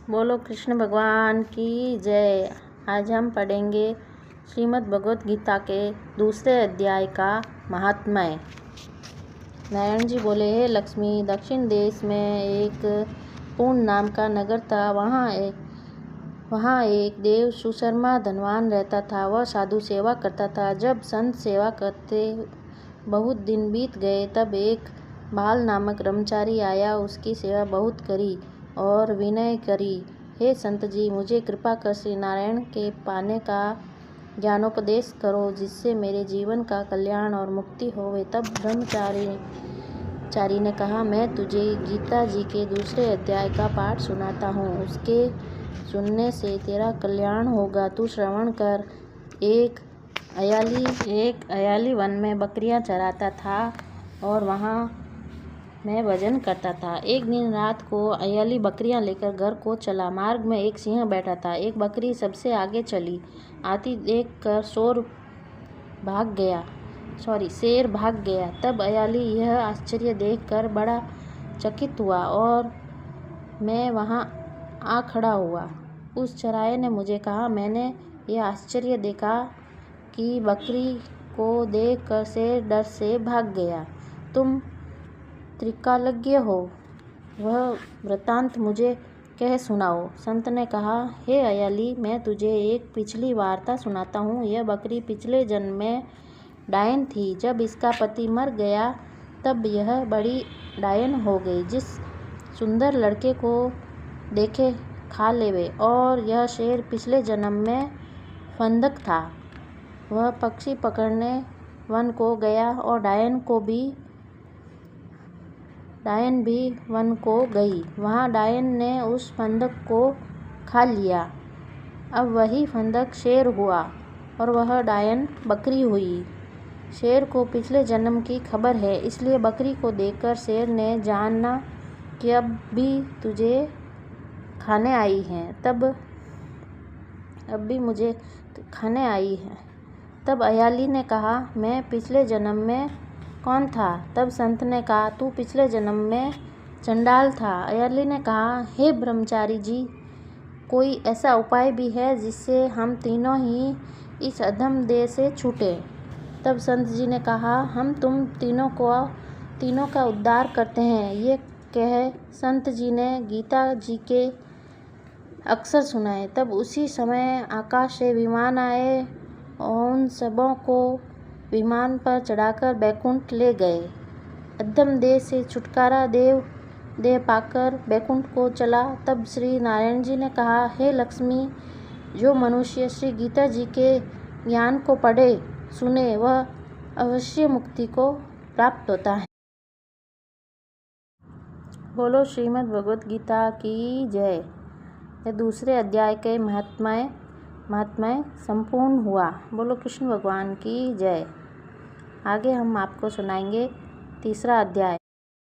बोलो कृष्ण भगवान की जय। आज हम पढ़ेंगे श्रीमद् भगवत गीता के दूसरे अध्याय का महात्म्य। नारायण जी बोले, हे लक्ष्मी, दक्षिण देश में एक पूर्ण नाम का नगर था। वहाँ एक देव सुशर्मा धनवान रहता था। वह साधु सेवा करता था। जब संत सेवा करते बहुत दिन बीत गए, तब एक बाल नामक ब्रह्मचारी आया। उसकी सेवा बहुत करी और विनय करी। हे संत जी, मुझे कृपा कर श्री नारायण के पाने का ज्ञानोपदेश करो, जिससे मेरे जीवन का कल्याण और मुक्ति होवे। तब ब्रह्मचारी ने कहा, मैं तुझे गीता जी के दूसरे अध्याय का पाठ सुनाता हूँ। उसके सुनने से तेरा कल्याण होगा। तू श्रवण कर। एक अयाली वन में बकरियां चराता था और वहाँ मैं भजन करता था। एक दिन रात को अयाली बकरियां लेकर घर को चला। मार्ग में एक सिंह बैठा था। एक बकरी सबसे आगे चली आती देखकर शेर भाग गया। तब अयाली यह आश्चर्य देखकर बड़ा चकित हुआ और मैं वहाँ आ खड़ा हुआ। उस चराए ने मुझे कहा, मैंने यह आश्चर्य देखा कि बकरी को देखकर शेर डर से भाग गया। तुम त्रिकालज्ञ हो, वह वृत्तांत मुझे कह सुनाओ। संत ने कहा, हे अयाली, मैं तुझे एक पिछली वार्ता सुनाता हूँ। यह बकरी पिछले जन्म में डायन थी। जब इसका पति मर गया, तब यह बड़ी डायन हो गई। जिस सुंदर लड़के को देखे खा लेवे। और यह शेर पिछले जन्म में फंदक था। वह पक्षी पकड़ने वन को गया और डायन भी वन को गई। वहाँ डायन ने उस फंदक को खा लिया। अब वही फंदक शेर हुआ और वह डायन बकरी हुई। शेर को पिछले जन्म की खबर है, इसलिए बकरी को देखकर शेर ने जाना कि अब भी तुझे खाने आई है। तब अयाली ने कहा, मैं पिछले जन्म में कौन था? तब संत ने कहा, तू पिछले जन्म में चंडाल था। अयाली ने कहा, हे ब्रह्मचारी जी, कोई ऐसा उपाय भी है जिससे हम तीनों ही इस अधम देह से छूटे? तब संत जी ने कहा, हम तुम तीनों का उद्धार करते हैं। ये कह संत जी ने गीता जी के अक्षर सुनाए। तब उसी समय आकाश से विमान आए और उन सबों को विमान पर चढ़ाकर बैकुंठ ले गए। अधम देह से छुटकारा देह पाकर बैकुंठ को चला। तब श्री नारायण जी ने कहा, हे लक्ष्मी, जो मनुष्य श्री गीता जी के ज्ञान को पढ़े सुने, वह अवश्य मुक्ति को प्राप्त होता है। बोलो श्रीमद् भगवत गीता की जय। यह दूसरे अध्याय के महात्म्य संपूर्ण हुआ। बोलो कृष्ण भगवान की जय। आगे हम आपको सुनाएंगे तीसरा अध्याय।